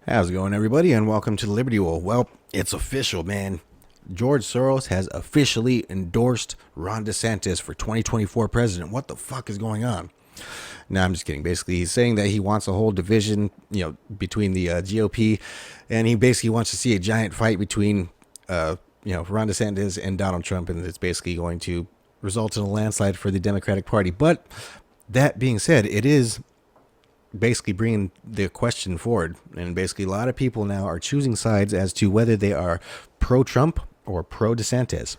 How's it going, everybody, and welcome to the Liberty Wall. Well, it's official, man. George Soros has officially endorsed Ron DeSantis for 2024 president. What the fuck is going on? No, I'm just kidding. Basically, he's saying that he wants a whole division, between the GOP, and he basically wants to see a giant fight between, Ron DeSantis and Donald Trump, and it's basically going to result in a landslide for the Democratic Party. But that being said, it is basically bringing the question forward, and basically a lot of people now are choosing sides as to whether they are pro-Trump or pro-DeSantis.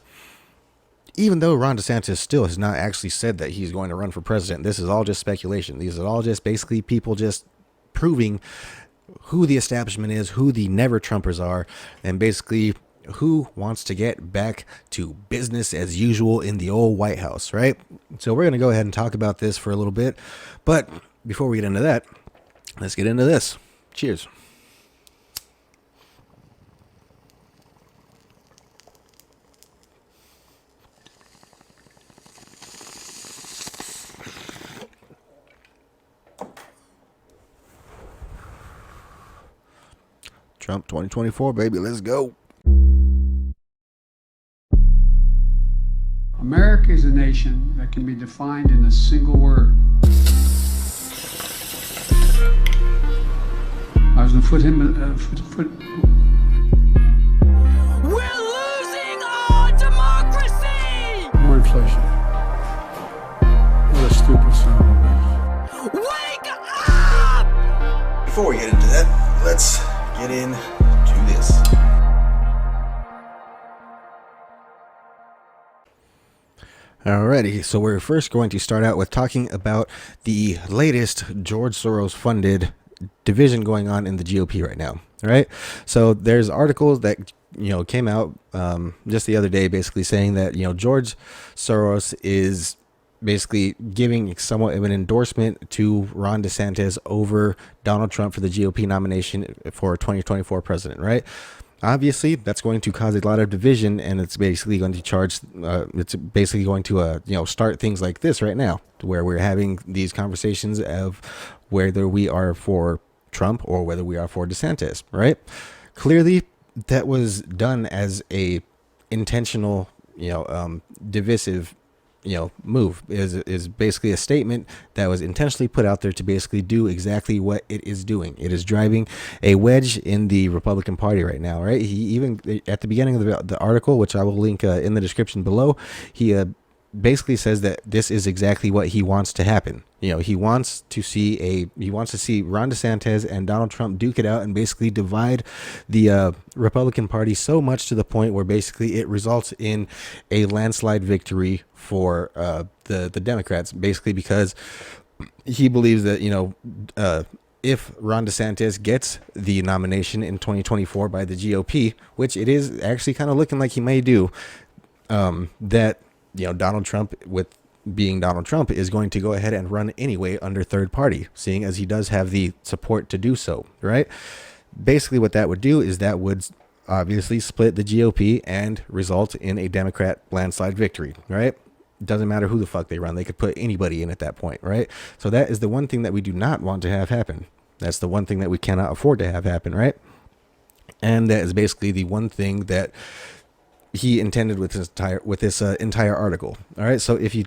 Even though Ron DeSantis still has not actually said that he's going to run for president, this is all just speculation. These are all just basically people just proving who the establishment is, who the never-Trumpers are, and basically who wants to get back to business as usual in the old White House, right? So we're going to go ahead and talk about this for a little bit, but before we get into that, let's get into this. Cheers. Trump 2024, baby. Let's go. America is a nation that can be defined in a single word. I was going to We're losing our democracy! more inflation. What a stupid son of a bitch. Wake up! Before we get into that, let's get into this. Alrighty, so we're first going to start out with talking about the latest George Soros funded division going on in the GOP right now. All right, so there's articles that came out just the other day, basically saying that George Soros is basically giving somewhat of an endorsement to Ron DeSantis over Donald Trump for the GOP nomination for 2024 president. Right. Obviously, that's going to cause a lot of division, and it's basically going to start things like this right now, where we're having these conversations of whether we are for Trump or whether we are for DeSantis, right? Clearly, that was done as a intentional, divisive move. Is basically a statement that was intentionally put out there to basically do exactly what it is doing. It is driving a wedge in the Republican Party right now, right? He even at the beginning of the article, which I will link in the description below, he basically says that this is exactly what he wants to happen. He wants to see Ron DeSantis and Donald Trump duke it out and basically divide the Republican Party so much to the point where basically it results in a landslide victory for the Democrats, basically because he believes that if Ron DeSantis gets the nomination in 2024 by the GOP, which it is actually kind of looking like he may do, that Donald Trump, with being Donald Trump, is going to go ahead and run anyway under third party, seeing as he does have the support to do so, right? Basically what that would do is that would obviously split the GOP and result in a Democrat landslide victory, right? Doesn't matter who the fuck they run. They could put anybody in at that point, right? So that is the one thing that we do not want to have happen. That's the one thing that we cannot afford to have happen, right? And that is basically the one thing that he intended with this entire article. All right, so if you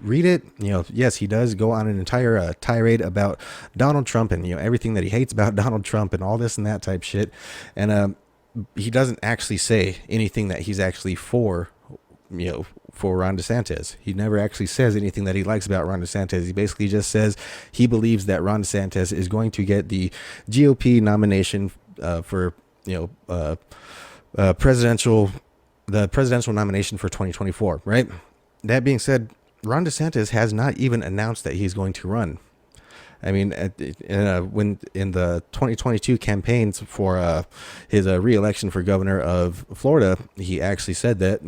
read it, yes, he does go on an entire tirade about Donald Trump and everything that he hates about Donald Trump and all this and that type shit, and he doesn't actually say anything that he's actually for Ron DeSantis. He never actually says anything that he likes about Ron DeSantis. He basically just says he believes that Ron DeSantis is going to get the GOP nomination for presidential nomination for 2024, right? That being said, Ron DeSantis has not even announced that he's going to run. I mean, when in the 2022 campaigns for his re-election for governor of Florida, he actually said that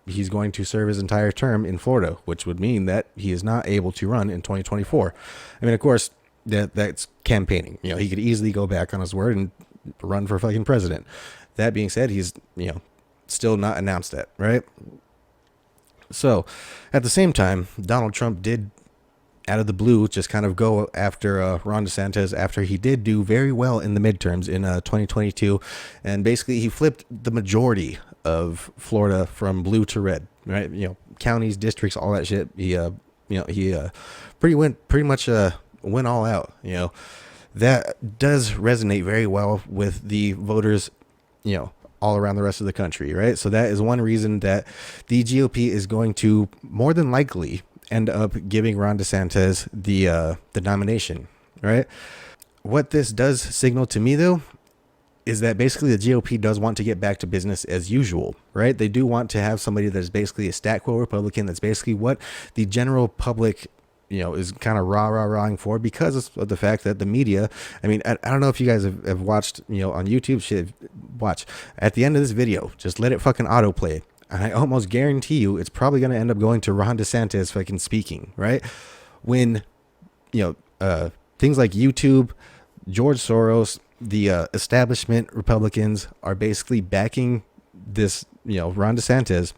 he's going to serve his entire term in Florida, which would mean that he is not able to run in 2024. I mean, of course, that's campaigning. He could easily go back on his word and run for fucking president. That being said, he's still not announced that, right? So at the same time, Donald Trump did out of the blue just kind of go after Ron DeSantis after he did do very well in the midterms in 2022, and basically he flipped the majority of Florida from blue to red, right? Counties, districts, all that shit. He pretty much went all out. That does resonate very well with the voters, all around the rest of the country, right? So that is one reason that the GOP is going to more than likely end up giving Ron DeSantis the nomination, right? What this does signal to me, though, is that basically the GOP does want to get back to business as usual, right? They do want to have somebody that's basically a stat quo Republican. That's basically what the general public, is kind of rah-rah-rahing for, because of the fact that the media, I mean, I don't know if you guys have watched, on YouTube shit, watch. At the end of this video, just let it fucking autoplay. And I almost guarantee you it's probably going to end up going to Ron DeSantis fucking speaking, right? When, things like YouTube, George Soros, the establishment Republicans are basically backing this, Ron DeSantis.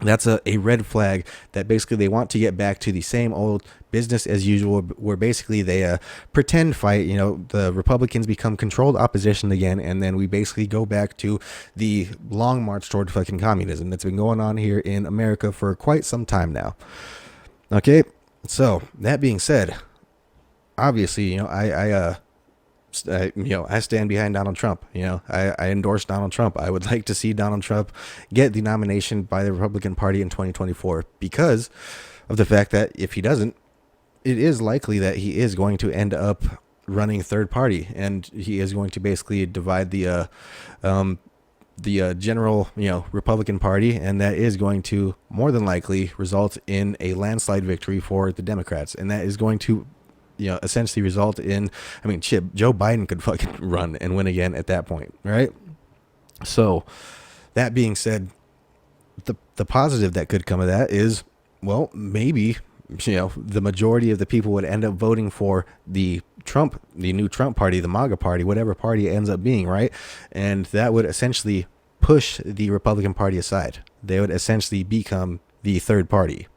That's a red flag that basically they want to get back to the same old business as usual, where basically they pretend fight, the Republicans become controlled opposition again, and then we basically go back to the long march toward fucking communism that's been going on here in America for quite some time now. Okay, so that being said, obviously, I stand behind Donald Trump. I endorse Donald Trump. I would like to see Donald Trump get the nomination by the Republican Party in 2024, because of the fact that if he doesn't, it is likely that he is going to end up running third party, and he is going to basically divide the general, Republican Party, and that is going to more than likely result in a landslide victory for the Democrats, and that is going to essentially result in, Joe Biden could fucking run and win again at that point, right? So that being said, the positive that could come of that is, well, maybe, the majority of the people would end up voting for the new Trump party, the MAGA party, whatever party it ends up being, right? And that would essentially push the Republican Party aside. They would essentially become the third party,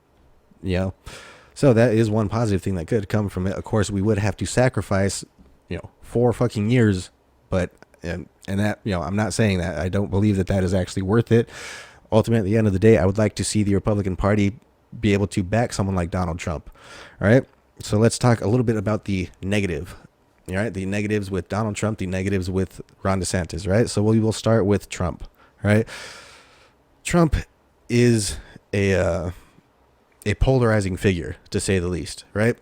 So that is one positive thing that could come from it. Of course, we would have to sacrifice, 4 fucking years, but, and that, I'm not saying that. I don't believe that is actually worth it. Ultimately, at the end of the day, I would like to see the Republican Party be able to back someone like Donald Trump. All right. So let's talk a little bit about the negative. All right. The negatives with Donald Trump, the negatives with Ron DeSantis. Right. So we will start with Trump. Right. Trump is a polarizing figure, to say the least, right?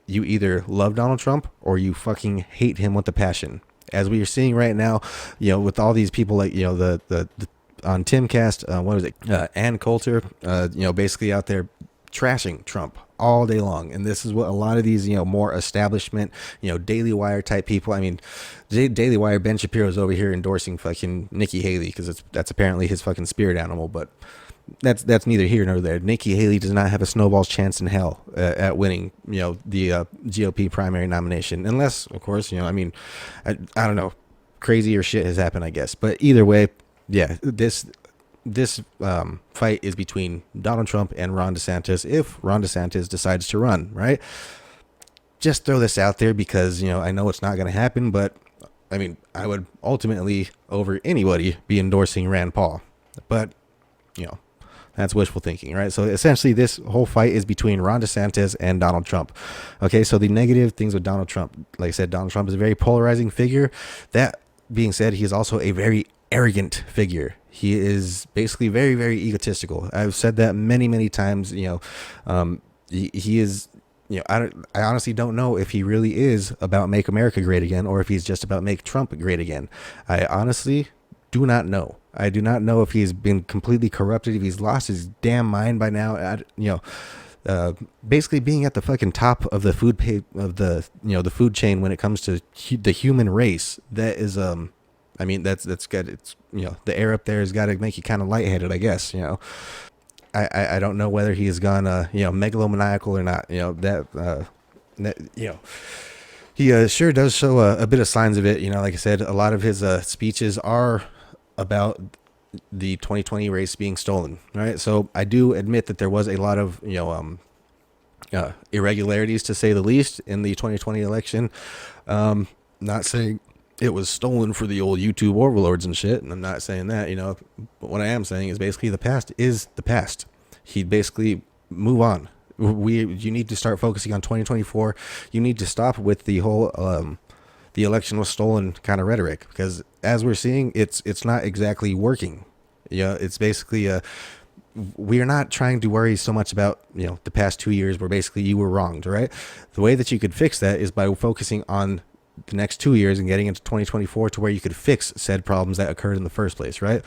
You either love Donald Trump or you fucking hate him with a passion. As we are seeing right now, with all these people like, the on Timcast, what was it? Ann Coulter, basically out there trashing Trump all day long. And this is what a lot of these, more establishment, Daily Wire type people. I mean, Daily Wire, Ben Shapiro's over here endorsing fucking Nikki Haley because that's apparently his fucking spirit animal, but that's neither here nor there. Nikki Haley does not have a snowball's chance in hell at winning, the GOP primary nomination, unless, of course, I don't know, crazier shit has happened, I guess. But either way, yeah, this fight is between Donald Trump and Ron DeSantis. If Ron DeSantis decides to run, right? Just throw this out there because I know it's not going to happen, but I would ultimately over anybody be endorsing Rand Paul, but that's wishful thinking, right? So essentially this whole fight is between Ron DeSantis and Donald Trump. Okay, so the negative things with Donald Trump, like I said, Donald Trump is a very polarizing figure. That being said, he is also a very arrogant figure. He is basically very, very egotistical. I've said that many, many times. He is, I honestly don't know if he really is about make America great again, or if he's just about make Trump great again. I honestly do not know. I do not know if he's been completely corrupted, if he's lost his damn mind by now. Basically being at the fucking top of the food the food chain when it comes to the human race. That is, that's good. It's, the air up there has got to make you kind of lightheaded, I guess. I don't know whether he has gone, megalomaniacal or not. He sure does show a bit of signs of it. Like I said, a lot of his speeches are about the 2020 race being stolen, right? So I do admit that there was a lot of irregularities, to say the least, in the 2020 election. Not saying it was stolen for the old YouTube overlords and shit, and I'm not saying that, but what I am saying is basically the past is the past. He'd basically move on. You need to start focusing on 2024. You need to stop with the whole the election was stolen kind of rhetoric, because as we're seeing, it's not exactly working. It's basically we are not trying to worry so much about the past 2 years where basically you were wronged, right? The way that you could fix that is by focusing on the next 2 years and getting into 2024 to where you could fix said problems that occurred in the first place, right?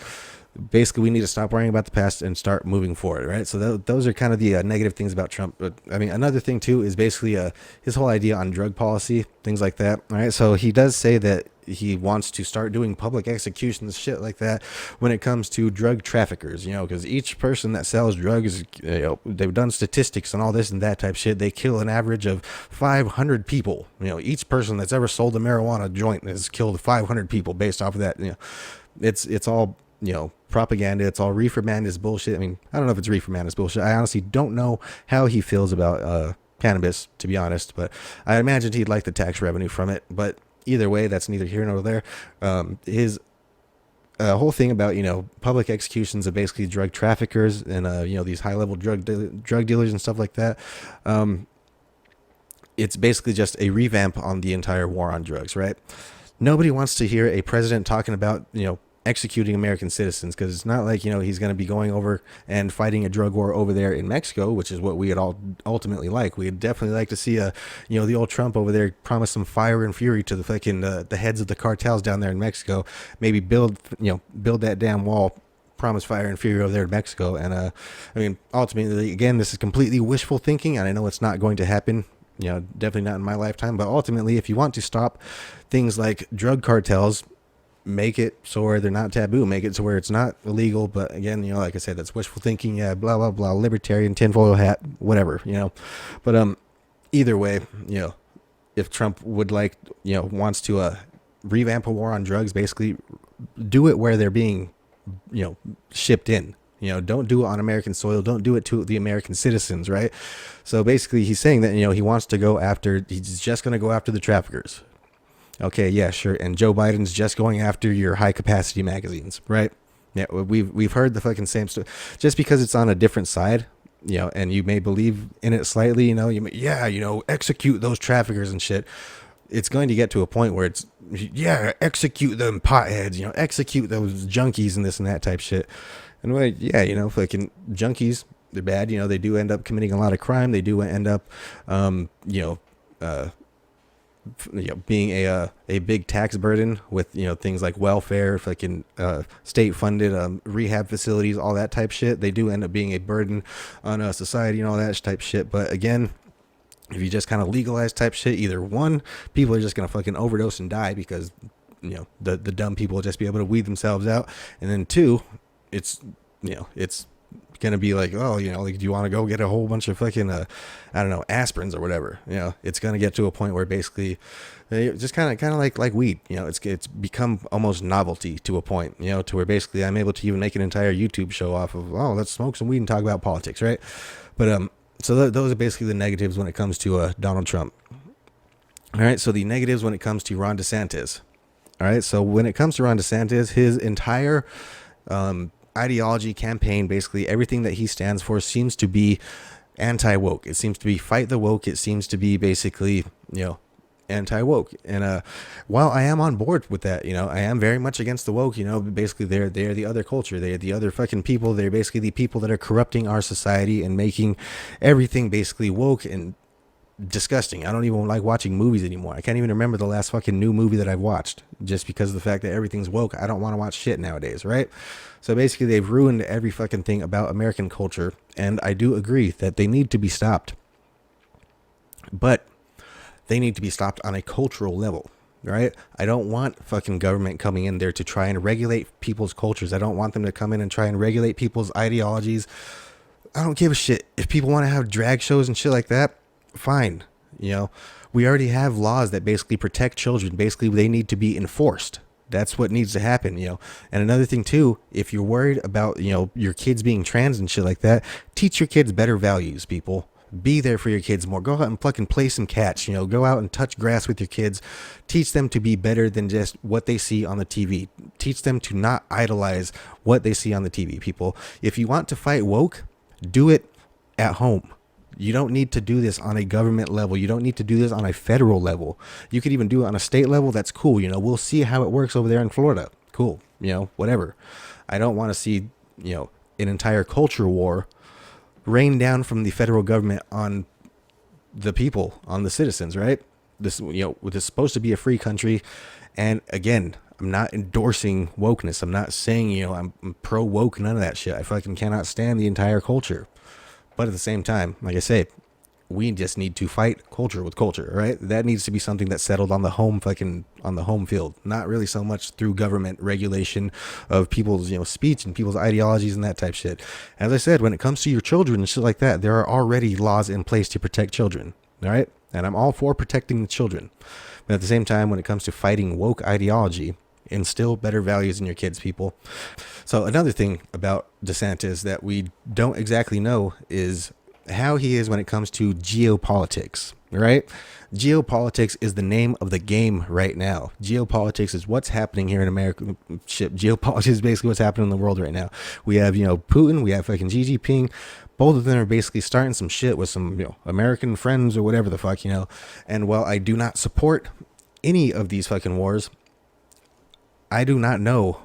Basically, we need to stop worrying about the past and start moving forward, right? So those are kind of the negative things about Trump. But I mean, another thing too is basically his whole idea on drug policy, things like that. All right, so he does say that he wants to start doing public executions, shit like that, when it comes to drug traffickers, because each person that sells drugs, they've done statistics and all this and that type shit. They kill an average of 500 people. Each person that's ever sold a marijuana joint has killed 500 people based off of that. It's all propaganda. It's all reefer madness bullshit. I mean, I don't know if it's reefer madness bullshit. I honestly don't know how he feels about cannabis, to be honest, but I imagined he'd like the tax revenue from it. But either way, that's neither here nor there. His whole thing about public executions of basically drug traffickers and these high level drug dealers and stuff like that. It's basically just a revamp on the entire war on drugs, right? Nobody wants to hear a president talking about executing American citizens, because it's not like he's going to be going over and fighting a drug war over there in Mexico, which is what we would all ultimately like. We'd definitely like to see the old Trump over there promise some fire and fury to the fucking the heads of the cartels down there in Mexico. Maybe build that damn wall, promise fire and fury over there in Mexico. And I mean, ultimately, again, this is completely wishful thinking, and I know it's not going to happen. Definitely not in my lifetime. But ultimately, if you want to stop things like drug cartels, make it so where they're not taboo, make it so where it's not illegal. But again, like I said, that's wishful thinking. Yeah, blah blah blah, libertarian, tinfoil hat, whatever. But either way, if Trump would like, wants to revamp a war on drugs, basically do it where they're being shipped in. Don't do it on American soil. Don't do it to the American citizens, right? So basically, he's saying that he wants to go after. He's just going to go after the traffickers. Okay, yeah, sure. And Joe Biden's just going after your high capacity magazines, right? Yeah, we've heard the fucking same stuff. Just because it's on a different side, and you may believe in it slightly, execute those traffickers and shit. It's going to get to a point where it's, execute them potheads, execute those junkies and this and that type shit. And fucking junkies, they're bad. They do end up committing a lot of crime. They do end up, being a big tax burden with things like welfare, fucking state funded rehab facilities, all that type shit. They do end up being a burden on society and all that type shit. But again, if you just kind of legalize type shit, either one, people are just gonna fucking overdose and die because the dumb people will just be able to weed themselves out, and then two, it's gonna be like, do you want to go get a whole bunch of fucking aspirins or whatever? It's gonna get to a point where basically just kind of like weed. It's become almost novelty to a point, to where basically I'm able to even make an entire YouTube show off of, let's smoke some weed and talk about politics, right? But so those are basically the negatives when it comes to Donald Trump. All right, so the negatives when it comes to Ron DeSantis. All right, so when it comes to Ron DeSantis, his entire ideology, campaign, basically everything that he stands for seems to be anti-woke. It seems to be fight the woke. It seems to be basically, anti-woke. And while I am on board with that, I am very much against the woke. Basically they're the other culture. They're the other fucking people. They're basically the people that are corrupting our society and making everything basically woke and disgusting. I don't even like watching movies anymore. I can't even remember the last fucking new movie that I've watched, just because of the fact that everything's woke. I don't want to watch shit nowadays, right? So basically they've ruined every fucking thing about American culture, and I do agree that they need to be stopped, but they need to be stopped on a cultural level, right? I don't want fucking government coming in there to try and regulate people's cultures. I don't want them to come in and try and regulate people's ideologies. I don't give a shit if people want to have drag shows and shit like that. Fine. We already have laws that basically protect children. Basically, they need to be enforced. That's what needs to happen, And another thing too, if you're worried about, your kids being trans and shit like that, teach your kids better values, people. Be there for your kids more. Go out and fucking play some catch. Go out and touch grass with your kids. Teach them to be better than just what they see on the TV. Teach them to not idolize what they see on the TV, people. If you want to fight woke, do it at home. You don't need to do this on a government level. You don't need to do this on a federal level. You could even do it on a state level. That's cool. We'll see how it works over there in Florida. Cool. Whatever. I don't want to see, an entire culture war rain down from the federal government on the people, on the citizens, right? This is supposed to be a free country. And again, I'm not endorsing wokeness. I'm not saying, I'm pro woke, none of that shit. I fucking cannot stand the entire culture. But at the same time, like I say, we just need to fight culture with culture, right? That needs to be something that's settled on the home field, not really so much through government regulation of people's, speech and people's ideologies and that type shit. As I said, when it comes to your children and shit like that, there are already laws in place to protect children, all right? And I'm all for protecting the children. But at the same time, when it comes to fighting woke ideology, instill better values in your kids, people. So another thing about DeSantis that we don't exactly know is how he is when it comes to geopolitics, right? Geopolitics is the name of the game right now. Geopolitics is what's happening here in America. Shit, geopolitics is basically what's happening in the world right now. We have, Putin, we have fucking Xi Jinping. Both of them are basically starting some shit with some, American friends or whatever the fuck, And while I do not support any of these fucking wars, I do not know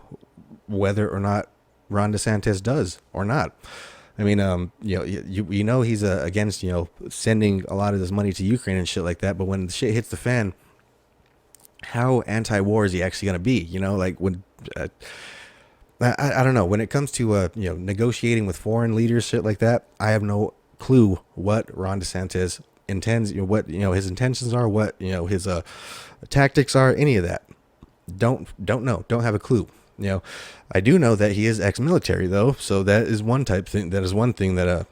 whether or not Ron DeSantis does or not. I mean, he's against, sending a lot of this money to Ukraine and shit like that. But when the shit hits the fan, how anti-war is he actually going to be? When I don't know. When it comes to, negotiating with foreign leaders, shit like that, I have no clue what Ron DeSantis intends, what, his intentions are, what, his tactics are, any of that. Don't know. Don't have a clue. I do know that he is ex-military though, so that is one thing that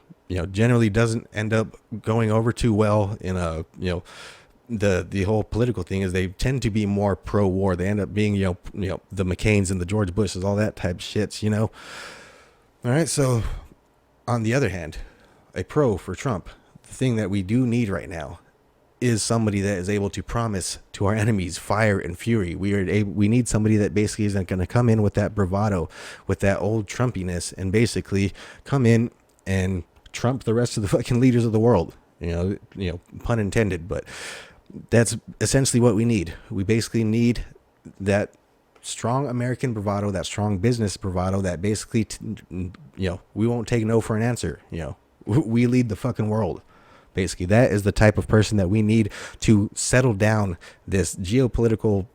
generally doesn't end up going over too well in the whole political thing is they tend to be more pro-war. They end up being the McCains and the George Bushes, all that type of shits. All right, so on the other hand, a pro for Trump, the thing that we do need right now is somebody that is able to promise to our enemies fire and fury. We need somebody that basically isn't going to come in with that bravado, with that old Trumpiness, and basically come in and trump the rest of the fucking leaders of the world. Pun intended, but that's essentially what we need. We basically need that strong American bravado, that strong business bravado, that basically, we won't take no for an answer. We lead the fucking world. Basically, that is the type of person that we need to settle down this geopolitical,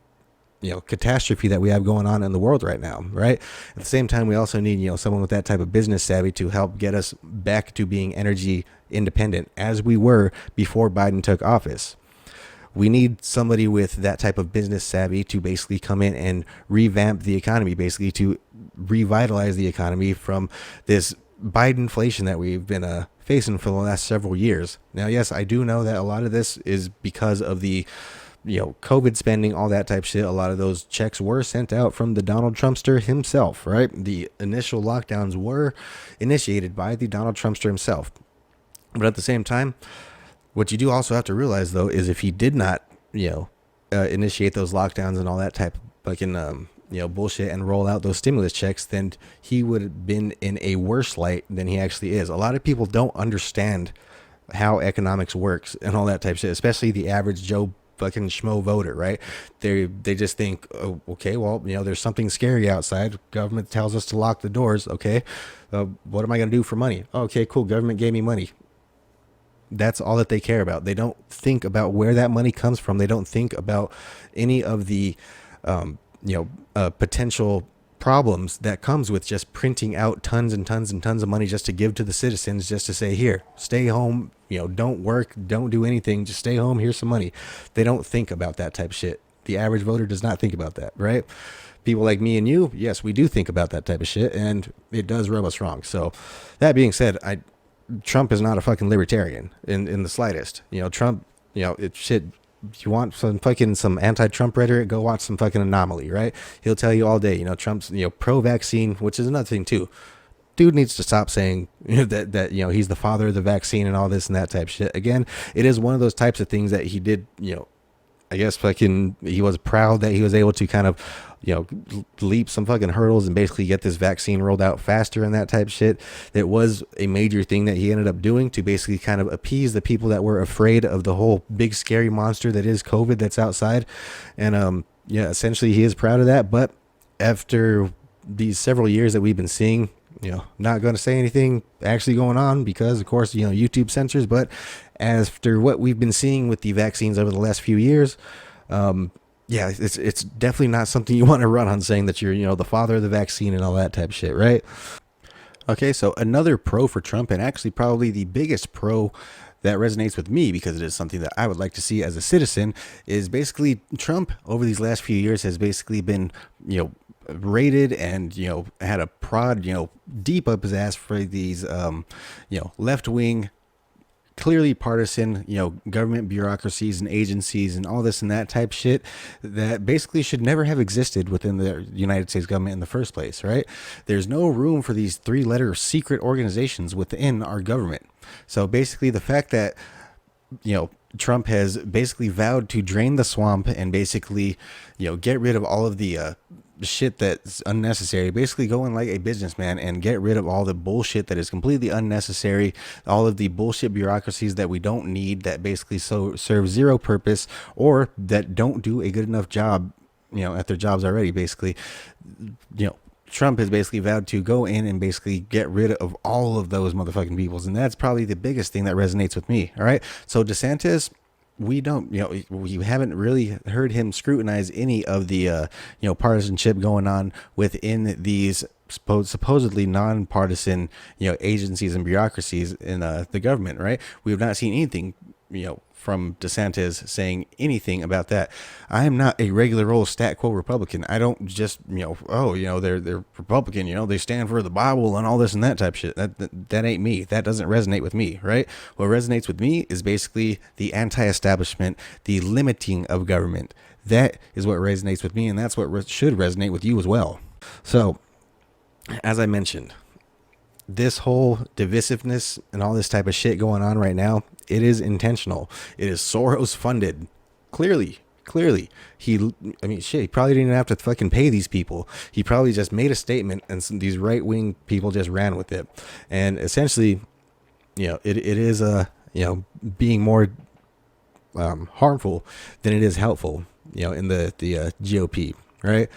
catastrophe that we have going on in the world right now, right? At the same time, we also need, someone with that type of business savvy to help get us back to being energy independent as we were before Biden took office. We need somebody with that type of business savvy to basically come in and revamp the economy, basically to revitalize the economy from this Biden inflation that we've been facing for the last several years. Now, yes, I do know that a lot of this is because of the, COVID spending, all that type shit. A lot of those checks were sent out from the Donald Trumpster himself, right? The initial lockdowns were initiated by the Donald Trumpster himself. But at the same time, what you do also have to realize, though, is if he did not, initiate those lockdowns and all that type of fucking, bullshit and roll out those stimulus checks, then he would have been in a worse light than he actually is. A lot of people don't understand how economics works and all that type of shit, especially the average Joe fucking schmo voter, right? They just think, oh, okay, well, there's something scary outside. Government tells us to lock the doors. Okay. What am I going to do for money? Okay, cool. Government gave me money. That's all that they care about. They don't think about where that money comes from. They don't think about any of the, potential problems that comes with just printing out tons and tons and tons of money just to give to the citizens, just to say, here, stay home, don't work, don't do anything, just stay home, here's some money. They don't think about that type of shit. The average voter does not think about that, right? People like me and you, yes, we do think about that type of shit, and it does rub us wrong. So that being said, Trump is not a fucking libertarian in the slightest. Trump, it's shit. If you want some anti-Trump rhetoric, go watch some fucking Anomaly, right? He'll tell you all day, Trump's, pro-vaccine, which is another thing too. dude needs to stop saying that he's the father of the vaccine and all this and that type of shit. Again, it is one of those types of things that he did, I guess he was proud that he was able to kind of, leap some fucking hurdles and basically get this vaccine rolled out faster and that type of shit. It was a major thing that he ended up doing to basically kind of appease the people that were afraid of the whole big scary monster that is COVID that's outside. And essentially he is proud of that. But after these several years that we've been seeing, not going to say anything actually going on because, of course, YouTube censors. But after what we've been seeing with the vaccines over the last few years, it's definitely not something you want to run on, saying that you're, the father of the vaccine and all that type of shit, right? Okay, so another pro for Trump, and actually probably the biggest pro that resonates with me because it is something that I would like to see as a citizen, is basically Trump over these last few years has basically been, rated and had a prod deep up his ass for these left-wing, clearly partisan government bureaucracies and agencies and all this and that type shit that basically should never have existed within the United States government in the first place, right? There's no room for these 3-letter secret organizations within our government. So basically the fact that Trump has basically vowed to drain the swamp and basically get rid of all of the shit that's unnecessary, basically go in like a businessman and get rid of all the bullshit that is completely unnecessary, all of the bullshit bureaucracies that we don't need, that basically serve zero purpose or that don't do a good enough job at their jobs already. Basically Trump has basically vowed to go in and basically get rid of all of those motherfucking peoples, and that's probably the biggest thing that resonates with me. All right, so DeSantis, we haven't really heard him scrutinize any of the partisanship going on within these supposedly non-partisan agencies and bureaucracies in the government, right? We have not seen anything from DeSantis saying anything about that. I am not a regular old stat quo Republican. I don't just they're Republican, they stand for the Bible and all this and that type of shit. That ain't me. That doesn't resonate with me, right? What resonates with me is basically the anti-establishment, the limiting of government. That is what resonates with me, and that's what should resonate with you as well. So, as I mentioned, this whole divisiveness and all this type of shit going on right now, it is intentional. It is Soros funded. Clearly. He probably didn't have to fucking pay these people. He probably just made a statement and these right-wing people just ran with it. And essentially, it is being more harmful than it is helpful, in the GOP, right?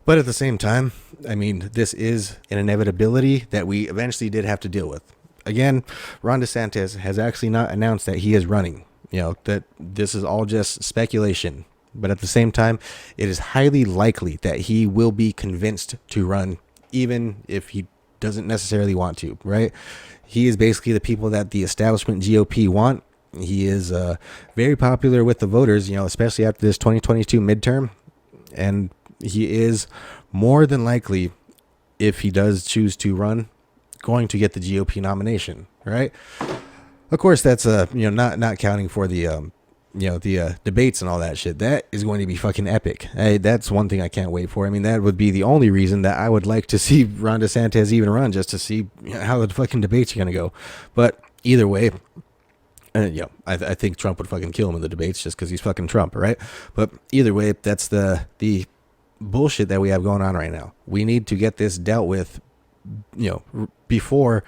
But at the same time, this is an inevitability that we eventually did have to deal with. Again, Ron DeSantis has actually not announced that he is running, that this is all just speculation. But at the same time, it is highly likely that he will be convinced to run, even if he doesn't necessarily want to, right? He is basically the people that the establishment GOP want. He is very popular with the voters, especially after this 2022 midterm. And he is more than likely, if he does choose to run, going to get the GOP nomination, right? Of course, that's not counting for the debates and all that shit. That is going to be fucking epic. That's one thing I can't wait for. That would be the only reason that I would like to see Ron DeSantis even run, just to see how the fucking debates are gonna go. But either way, I think Trump would fucking kill him in the debates just because he's fucking Trump, right? But either way, that's the bullshit that we have going on right now. We need to get this dealt with, before,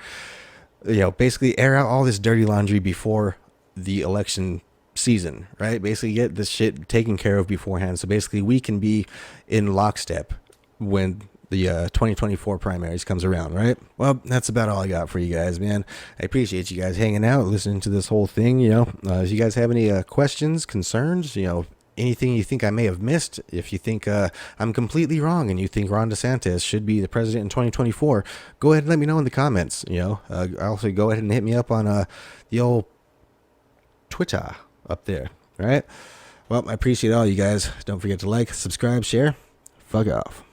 basically air out all this dirty laundry before the election season, right? Basically get this shit taken care of beforehand. So basically we can be in lockstep when the 2024 primaries comes around, right? Well, that's about all I got for you guys, man. I appreciate you guys hanging out, listening to this whole thing. If you guys have any questions, concerns, anything you think I may have missed, if you think I'm completely wrong and you think Ron DeSantis should be the president in 2024, go ahead and let me know in the comments. Also go ahead and hit me up on the old Twitter up there. All right. Well, I appreciate all you guys. Don't forget to like, subscribe, share. Fuck off.